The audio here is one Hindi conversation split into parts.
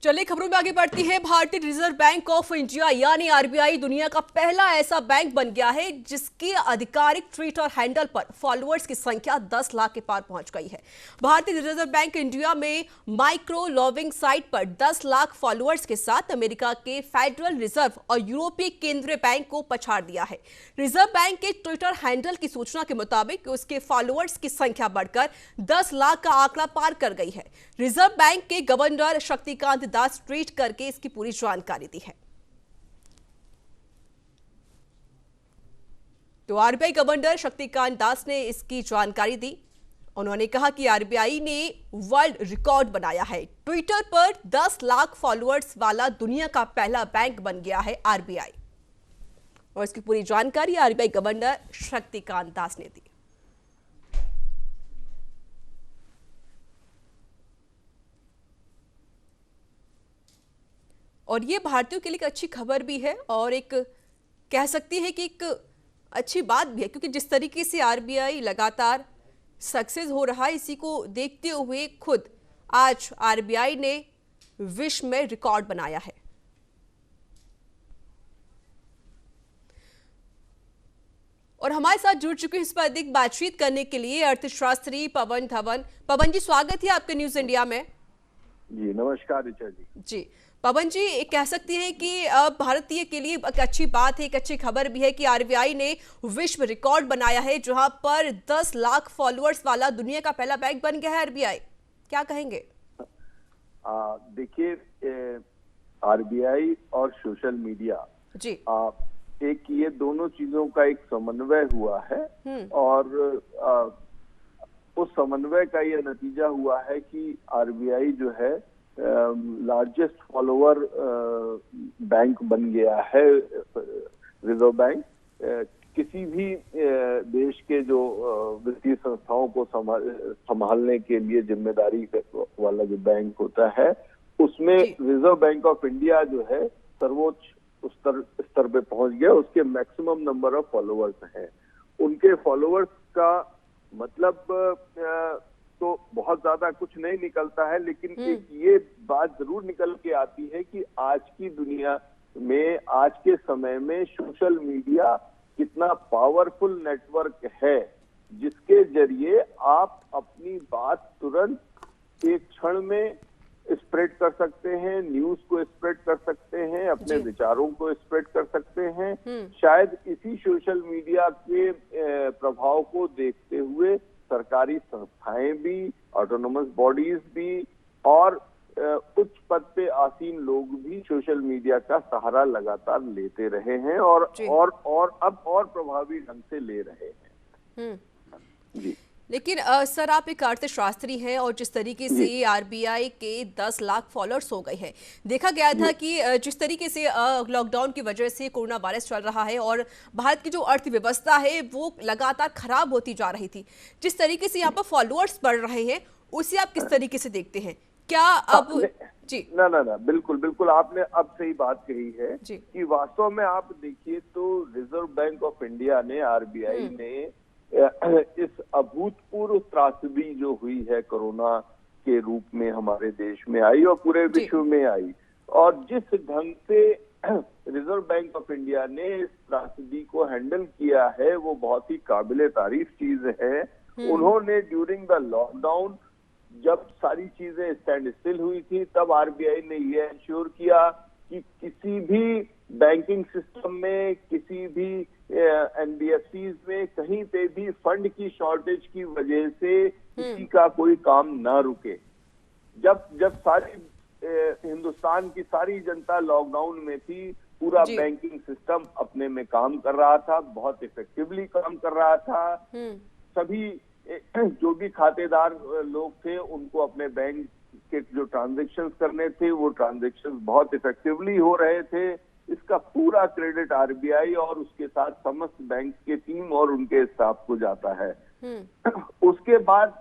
चलिए खबरों में आगे बढ़ती है। भारतीय रिजर्व बैंक ऑफ इंडिया यानी आरबीआई दुनिया का पहला ऐसा बैंक बन गया है जिसकी आधिकारिक ट्विटर हैंडल पर फॉलोअर्स की संख्या 10 लाख के पार पहुंच गई है। भारतीय रिजर्व बैंक इंडिया में माइक्रो लॉबिंग साइट पर 10 लाख फॉलोअर्स के साथ अमेरिका के फेडरल रिजर्व और यूरोपीय केंद्रीय बैंक को पछाड़ दिया है। रिजर्व बैंक के ट्विटर हैंडल की सूचना के मुताबिक उसके फॉलोअर्स की संख्या बढ़कर 10 लाख का आंकड़ा पार कर गई है। रिजर्व बैंक के गवर्नर शक्तिकांत दास ट्वीट करके इसकी पूरी जानकारी दी है। तो आरबीआई गवर्नर शक्तिकांत दास ने इसकी जानकारी दी। उन्होंने कहा कि आरबीआई ने वर्ल्ड रिकॉर्ड बनाया है। ट्विटर पर 10 लाख फॉलोअर्स वाला दुनिया का पहला बैंक बन गया है आरबीआई। और इसकी पूरी जानकारी आरबीआई गवर्नर शक्तिकांत दास ने दी। और ये भारतीयों के लिए एक अच्छी खबर भी है और एक कह सकती है कि एक अच्छी बात भी है, क्योंकि जिस तरीके से आरबीआई लगातार सक्सेस हो रहा है, इसी को देखते हुए खुद आज आरबीआई ने विश्व में रिकॉर्ड बनाया है। और हमारे साथ जुड़ चुके इस पर अधिक बातचीत करने के लिए अर्थशास्त्री पवन धवन। पवन जी, स्वागत है आपके न्यूज इंडिया में। जी नमस्कार ऋचा जी। जी पवन जी, कह सकते हैं कि भारतीय के लिए एक अच्छी बात है, एक अच्छी खबर भी है कि आरबीआई ने विश्व रिकॉर्ड बनाया है, जहां पर 10 लाख फॉलोअर्स वाला दुनिया का पहला बैंक बन गया है आरबीआई। क्या कहेंगे? देखिए, आरबीआई और सोशल मीडिया जी एक ये दोनों चीजों का एक समन्वय हुआ है और उस समन्वय का ये नतीजा हुआ है कि आरबीआई जो है लार्जेस्ट फॉलोअर बैंक बन गया है। रिजर्व बैंक किसी भी देश के जो वित्तीय संस्थाओं को संभालने के लिए जिम्मेदारी वाला जो बैंक होता है, उसमें रिजर्व बैंक ऑफ इंडिया जो है सर्वोच्च स्तर पे पहुंच गया। उसके मैक्सिमम नंबर ऑफ फॉलोअर्स हैं। उनके फॉलोअर्स का मतलब तो बहुत ज्यादा कुछ नहीं निकलता है, लेकिन एक ये बात जरूर निकल के आती है कि आज की दुनिया में, आज के समय में सोशल मीडिया कितना पावरफुल नेटवर्क है, जिसके जरिए आप अपनी बात तुरंत एक क्षण में स्प्रेड कर सकते हैं, न्यूज को स्प्रेड कर सकते हैं, अपने विचारों को स्प्रेड कर सकते हैं। शायद इसी सोशल मीडिया के प्रभाव को देखते हुए सरकारी संस्थाएं भी, ऑटोनोमस बॉडीज भी और उच्च पद पे आसीन लोग भी सोशल मीडिया का सहारा लगातार लेते रहे हैं और अब और प्रभावी ढंग से ले रहे हैं। जी लेकिन सर, आप एक अर्थशास्त्री हैं और जिस तरीके से आरबीआई के 10 लाख फॉलोअर्स हो गए हैं, देखा गया था कि जिस तरीके से लॉकडाउन की वजह से कोरोना वायरस चल रहा है और भारत की जो अर्थव्यवस्था है वो लगातार खराब होती जा रही थी, जिस तरीके से यहाँ पर फॉलोअर्स बढ़ रहे हैं, उसे आप किस तरीके से देखते हैं? क्या अब जी ना बिल्कुल आपने अब सही बात कही है कि वास्तव में आप देखिए तो रिजर्व बैंक ऑफ इंडिया ने, आरबीआई ने इस अभूतपूर्व त्रासदी जो हुई है कोरोना के रूप में हमारे देश में आई और पूरे विश्व में आई, और जिस ढंग से रिजर्व बैंक ऑफ इंडिया ने इस त्रासदी को हैंडल किया है वो बहुत ही काबिले तारीफ चीज है। उन्होंने ड्यूरिंग द लॉकडाउन जब सारी चीजें स्टैंड स्टिल हुई थी, तब आरबीआई ने ये इंश्योर किया कि किसी भी बैंकिंग सिस्टम में, किसी भी एनबीएफसीज में कहीं पे भी फंड की शॉर्टेज की वजह से किसी का कोई काम ना रुके। जब सारी हिंदुस्तान की सारी जनता लॉकडाउन में थी, पूरा बैंकिंग सिस्टम अपने में काम कर रहा था, बहुत इफेक्टिवली काम कर रहा था। सभी जो भी खातेदार लोग थे उनको अपने बैंक के जो ट्रांजैक्शंस करने थे वो ट्रांजैक्शंस बहुत इफेक्टिवली हो रहे थे। इसका पूरा क्रेडिट आरबीआई और उसके साथ समस्त बैंक की टीम और उनके स्टाफ को जाता है। उसके बाद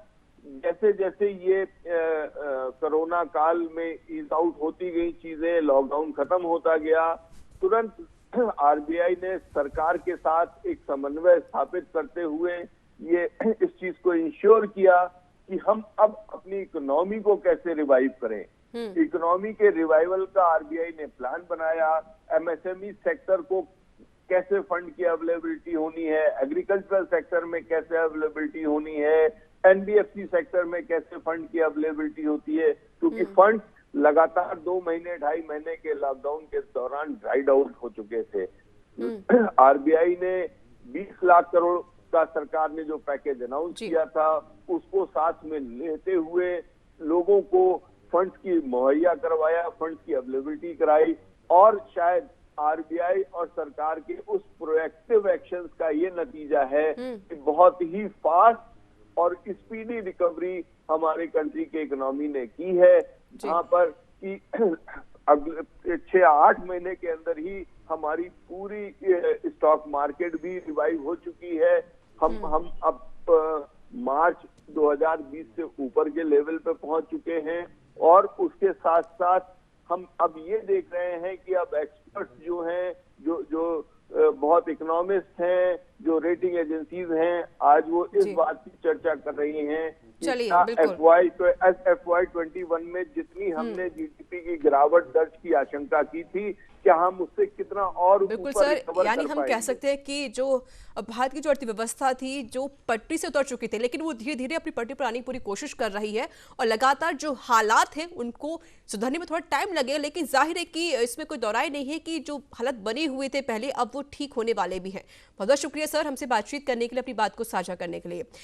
जैसे जैसे ये कोरोना काल में ईज आउट होती गई चीजें, लॉकडाउन खत्म होता गया, तुरंत आरबीआई ने सरकार के साथ एक समन्वय स्थापित करते हुए ये इस चीज को इंश्योर किया कि हम अब अपनी इकोनॉमी को कैसे रिवाइव करें। इकोनॉमी के रिवाइवल का आरबीआई ने प्लान बनाया, एमएसएमई सेक्टर को कैसे फंड की अवेलेबिलिटी होनी है, एग्रीकल्चरल सेक्टर में कैसे अवेलेबिलिटी होनी है, एनबीएफसी सेक्टर में कैसे फंड की अवेलेबिलिटी होती है, क्योंकि फंड लगातार 2 महीने 2.5 महीने के लॉकडाउन के दौरान ड्राइड आउट हो चुके थे। आरबीआई ने 20 लाख करोड़ का सरकार ने जो पैकेज अनाउंस किया था, उसको साथ में लेते हुए लोगों को फंड्स की मुहैया करवाया, फंड्स की अवेलेबिलिटी कराई, और शायद आरबीआई और सरकार के उस प्रोएक्टिव एक्शंस का ये नतीजा है कि बहुत ही फास्ट और स्पीडी रिकवरी हमारे कंट्री के इकोनॉमी ने की है, जहां पर कि अगले 6-8 महीने के अंदर ही हमारी पूरी स्टॉक मार्केट भी रिवाइव हो चुकी है। हम अब मार्च 2020 से ऊपर के लेवल पे पहुंच चुके हैं, और उसके साथ साथ हम अब ये देख रहे हैं कि अब एक्सपर्ट्स जो हैं, जो बहुत इकोनॉमिस्ट हैं, जो रेटिंग एजेंसीज हैं, आज वो इस बात की चर्चा कर रही हैं FY21 में जितनी हमने जीडीपी की गिरावट दर्ज की आशंका की थी, क्या हम उससे कितना और बिल्कुल सर, यानी हम कह सकते हैं कि जो भारत की जो अर्थव्यवस्था थी जो पटरी से उतर चुकी थी, लेकिन वो धीरे धीरे अपनी पटरी पर आने की पूरी कोशिश कर रही है, और लगातार जो हालात हैं उनको सुधरने में थोड़ा टाइम लगेगा, लेकिन जाहिर है कि इसमें कोई दौराई नहीं है कि जो हालात बने हुए थे पहले अब वो ठीक होने वाले भी हैं। बहुत बहुत शुक्रिया सर, हमसे बातचीत करने के लिए, अपनी बात को साझा करने के लिए।